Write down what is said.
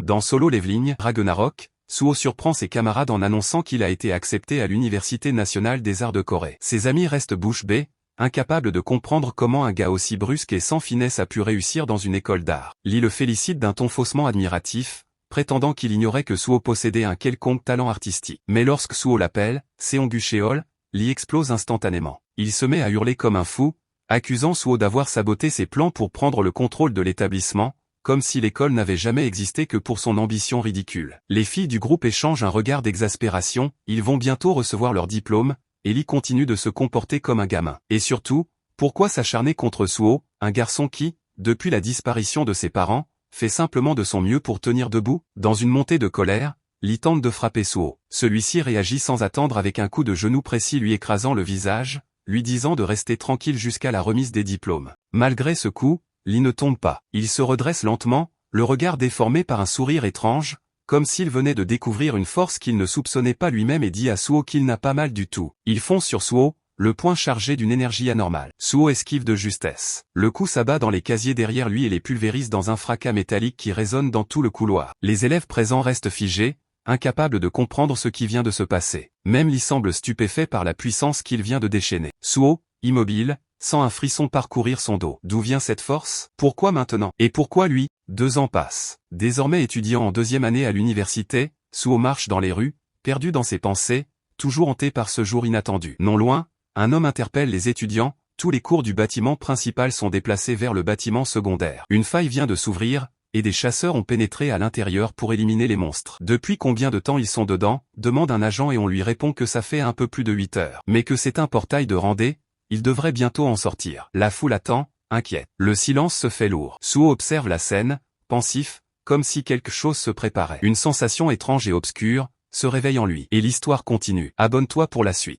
Dans Solo Leveling Ragnarok, Suho surprend ses camarades en annonçant qu'il a été accepté à l'Université nationale des arts de Corée. Ses amis restent bouche bée, incapables de comprendre comment un gars aussi brusque et sans finesse a pu réussir dans une école d'art. Lee le félicite d'un ton faussement admiratif, prétendant qu'il ignorait que Suho possédait un quelconque talent artistique. Mais lorsque Suho l'appelle, Seonggu-cheol, Lee explose instantanément. Il se met à hurler comme un fou, accusant Suho d'avoir saboté ses plans pour prendre le contrôle de l'établissement, comme si l'école n'avait jamais existé que pour son ambition ridicule. Les filles du groupe échangent un regard d'exaspération, ils vont bientôt recevoir leur diplôme, et Lee continue de se comporter comme un gamin. Et surtout, pourquoi s'acharner contre Suho, un garçon qui, depuis la disparition de ses parents, fait simplement de son mieux pour tenir debout? Dans une montée de colère, Lee tente de frapper Suho. Celui-ci réagit sans attendre avec un coup de genou précis lui écrasant le visage, lui disant de rester tranquille jusqu'à la remise des diplômes. Malgré ce coup, Lee ne tombe pas. Il se redresse lentement, le regard déformé par un sourire étrange, comme s'il venait de découvrir une force qu'il ne soupçonnait pas lui-même et dit à Suho qu'il n'a pas mal du tout. Il fonce sur Suho, le poing chargé d'une énergie anormale. Suho esquive de justesse. Le coup s'abat dans les casiers derrière lui et les pulvérise dans un fracas métallique qui résonne dans tout le couloir. Les élèves présents restent figés, incapables de comprendre ce qui vient de se passer. Même Lee semble stupéfait par la puissance qu'il vient de déchaîner. Suho, immobile, sent un frisson parcourir son dos. D'où vient cette force? Pourquoi maintenant? Et pourquoi lui? 2 ans passent. Désormais étudiant en 2e année à l'université, Suho marche dans les rues, perdu dans ses pensées, toujours hanté par ce jour inattendu. Non loin, un homme interpelle les étudiants, tous les cours du bâtiment principal sont déplacés vers le bâtiment secondaire. Une faille vient de s'ouvrir, et des chasseurs ont pénétré à l'intérieur pour éliminer les monstres. Depuis combien de temps ils sont dedans? Demande un agent et on lui répond que ça fait un peu plus de 8 heures. Mais que c'est un portail de rendez, il devrait bientôt en sortir. La foule attend, inquiète. Le silence se fait lourd. Suho observe la scène, pensif, comme si quelque chose se préparait. Une sensation étrange et obscure se réveille en lui. Et l'histoire continue. Abonne-toi pour la suite.